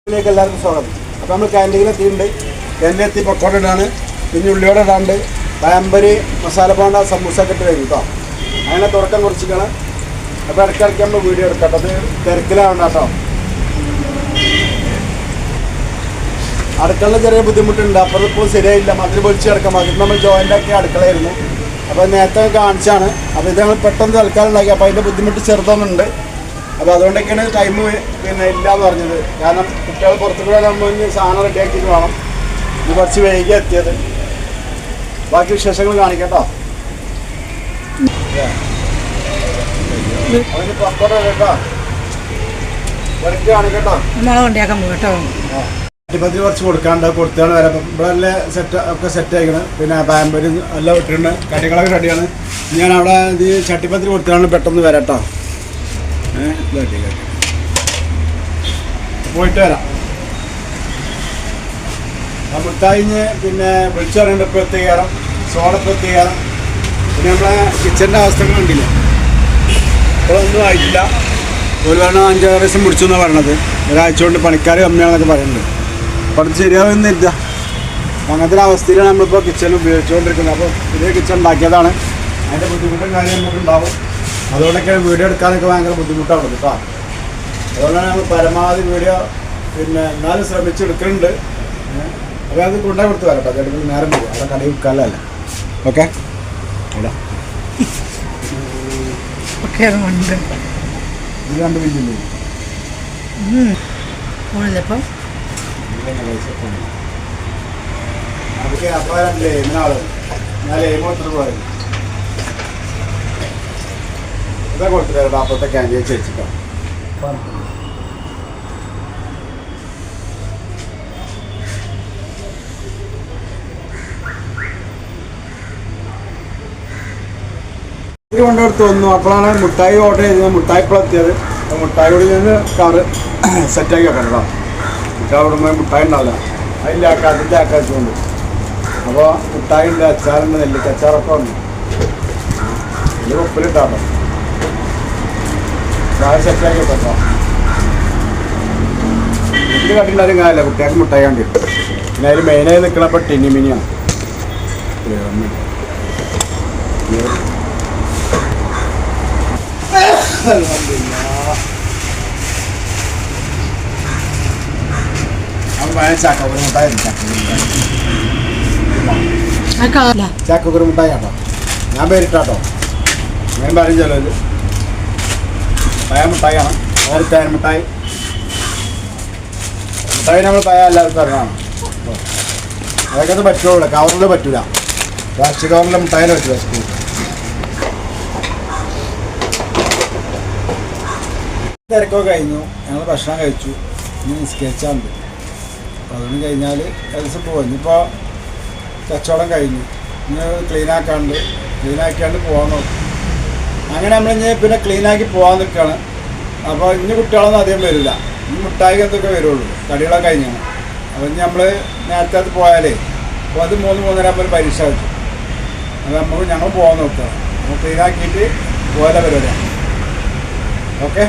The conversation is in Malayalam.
എല്ലാവർക്കും സ്വാഗതം. അപ്പോൾ നമ്മൾ ക്യാൻറ്റീനിലെത്തിയിട്ടുണ്ട്. ക്യാൻറ്റീനെത്തി പക്കോട ഇടാണ്, പിന്നെ ഉള്ളിയോടെ ഇടാണ്ട് പഴംപൊരി, മസാല പോണ്ട, സമൂസ ഒക്കെ ഇട്ട് വരും കേട്ടോ. അങ്ങനെ തുടക്കം കുറിച്ചിക്കണം. അപ്പോൾ ഇടയ്ക്കിടയ്ക്ക് നമ്മൾ വീഡിയോ എടുക്കാം. അത് തിരക്കിലാവണ്ട കേട്ടോ. അടുക്കളയിൽ ചെറിയ ബുദ്ധിമുട്ടുണ്ട്. അപ്പോൾ ഇപ്പോൾ ശരിയായില്ല. മതിൽ പൊളിച്ച് കിടക്കാം. മതിൽ നമ്മൾ ജോയിൻ്റ് ആക്കി അടുക്കളയായിരുന്നു. അപ്പോൾ നേരത്തെ കാണിച്ചാണ്. അപ്പോൾ ഇത് ഞങ്ങൾ പെട്ടെന്ന് തൽക്കാലം ഉണ്ടാക്കി. അപ്പോൾ അതിൻ്റെ ബുദ്ധിമുട്ട് ചെറുതൊന്നുണ്ട്. അപ്പോൾ അതുകൊണ്ടൊക്കെയാണ് ടൈം പിന്നെ ഇല്ലയെന്ന് പറഞ്ഞത്. കാരണം കുട്ടികൾ പുറത്തു കൂടെ നമ്മൾ സാധനം റെഡിയാക്കിയിട്ട് വേണം. ഇത് കുറച്ച് വൈകി എത്തിയത്. ബാക്കി വിശേഷങ്ങൾ കാണിക്കട്ടോ. അതിന് പക്കോട കേട്ടോ, വരയ്ക്ക് കാണിക്കട്ടോ. അടിപ്പത്തിൽ കുറച്ച് കൊടുക്കാണ്ട് കൊടുത്താണ് വരാം. ഇവിടെ എല്ലാം സെറ്റ് ആയിക്കണം. പിന്നെ പാമ്പര് എല്ലാം ഇട്ടിട്ടുണ്ട്. കടികളൊക്കെ റെഡിയാണ്. ഞാൻ അവിടെ ഇത് ചട്ടിപ്പത്തിൽ കൊടുത്താണ് പെട്ടെന്ന് വരാം കേട്ടോ. പോയിട്ട് വരാം. മുട്ടായിഞ്ഞ് പിന്നെ വിളിച്ചു പറയേണ്ട ഇപ്പോൾ എത്തിക്കാരം, സോഡ ഇപ്പോൾ എത്തിക്കാരം. പിന്നെ നമ്മളെ കിച്ചൻ്റെ അവസ്ഥകൾ കണ്ടില്ല. ഇപ്പോഴൊന്നും ആയിട്ടില്ല. ഒരു കാരണം 5-6 ദിവസം പിടിച്ചു എന്നാണ് പറയണത്. ഒരാഴ്ച കൊണ്ട് പണിക്കാർ കമ്മിയാണെന്നൊക്കെ പറയുന്നുണ്ട്. അപ്പോൾ അത് ശരിയാവുന്നില്ല. അങ്ങനത്തെ ഒരു അവസ്ഥയിലാണ് നമ്മളിപ്പോൾ കിച്ചൺ ഉപയോഗിച്ചുകൊണ്ടിരിക്കുന്നത്. അപ്പോൾ പുതിയ കിച്ചൺ ഉണ്ടാക്കിയതാണ്. അതിൻ്റെ ബുദ്ധിമുട്ടും കാര്യം നമുക്കുണ്ടാവും. അതുകൊണ്ടൊക്കെ വീഡിയോ എടുക്കാനൊക്കെ ഭയങ്കര ബുദ്ധിമുട്ടാണ് കേട്ടോ. അതുകൊണ്ടാണ് നമ്മൾ പരമാവധി വീഡിയോ പിന്നെ എന്നാലും ശ്രമിച്ചെടുക്കുന്നുണ്ട്. അപ്പോൾ അത് കൊണ്ടുപോയി കൊടുത്ത് വരാം കേട്ടോ. അതെടുത്ത് നേരം പോകും. അവിടെ കടയിൽ വിൽക്കാനല്ല. ഓക്കെ അല്ല ഇത് 2 മിനിറ്റില്ലേ അതൊക്കെ അപ്പാരല്ലേ ഇന്നാള് ഞാൻ ലേമോട്ട് പോയത്. ഇതാ കൊടുത്തിട്ട് അപ്പുറത്തെ ക്യാൻറ്റീൻ ചേച്ചിട്ടോ. കൊണ്ടെടുത്ത് വന്നു. അപ്പോഴാണ് മുട്ടായി ഓർഡർ ചെയ്തത്. മുട്ടായി ഇപ്പോൾ എത്തിയത്. മുട്ടായി കൂടി നിന്ന് കാറ് സെറ്റാക്കി വെക്കണം കേട്ടോ. മുട്ടായി വിടുമ്പോൾ മുട്ടായി ഉണ്ടാവില്ല. അതിൻ്റെ അതിൻ്റെ ആക്കാച്ചുകൊണ്ട്. അപ്പോൾ മുട്ടായി ഉണ്ട്, അച്ചാറുണ്ട്, നെല്ലിക്ക അച്ചാറൊക്കെ ഉണ്ട്. ഇത് ഉപ്പിലിട്ടാട്ടോ. അത് സെറ്റാക്കി വെക്കാം. വീട്ടിൽ കണ്ടിട്ടുണ്ടാലും കാര്യമില്ല. കുട്ടികൾക്ക് മുട്ടായി കണ്ടി. പിന്നെ അതിൽ മെയിനായി നിൽക്കണപ്പോൾ ടിനിമിനിയാണ്. ചാക്കക്കുരു മുട്ടായി ചാക്കക്കുരു മുട്ടായി കേട്ടോ. ഞാൻ പേരിട്ടാട്ടോ. ഞാൻ പറയും ചിലത് പഴയ മുട്ടായിയാണ്. വേറെ തേൻ മുട്ടായി. മുട്ടായി നമ്മൾ പഴയ എല്ലാവർക്കും അറിയാം. അതൊക്കെ അത് പറ്റുള്ളൂ. കവറിൽ പറ്റൂല. പ്ലാസ്റ്റിക് കവറിലെ മുട്ടായിനെ പറ്റില്ല. സ്കൂൾ തിരക്കൊക്കെ കഴിഞ്ഞു. ഞങ്ങൾ ഭക്ഷണം കഴിച്ചു. ഇനി നിസ്കരിച്ചാൽ മതി. അപ്പോൾ അതുകൊണ്ട് കഴിഞ്ഞാൽ ദിവസം പോകും. ഇനിയിപ്പോൾ കച്ചവടം കഴിഞ്ഞു. ഇനി ക്ലീനാക്കാണ്ട് പോകാൻ നോക്കും. അങ്ങനെ നമ്മളിഞ്ഞ് പിന്നെ ക്ലീനാക്കി പോകാൻ നിൽക്കുകയാണ്. അപ്പോൾ ഇനി കുട്ടികളൊന്നും അധികം വരില്ല. ഇനി മുട്ടായി എന്തൊക്കെ വരുള്ളൂ. കടികളൊക്കെ കഴിഞ്ഞാണ്. അപ്പോൾ ഇനി നമ്മൾ നേരത്തെ അത് പോയാലേ അപ്പോൾ അത് 3-3:30 ആകുമ്പോൾ പരീക്ഷ വെച്ചു. അത് ഞങ്ങൾ പോകാൻ നോക്കുക. അപ്പോൾ ക്ലീനാക്കിയിട്ട് പോയാലേ പരിപാടിയാണ്. ഓക്കെ.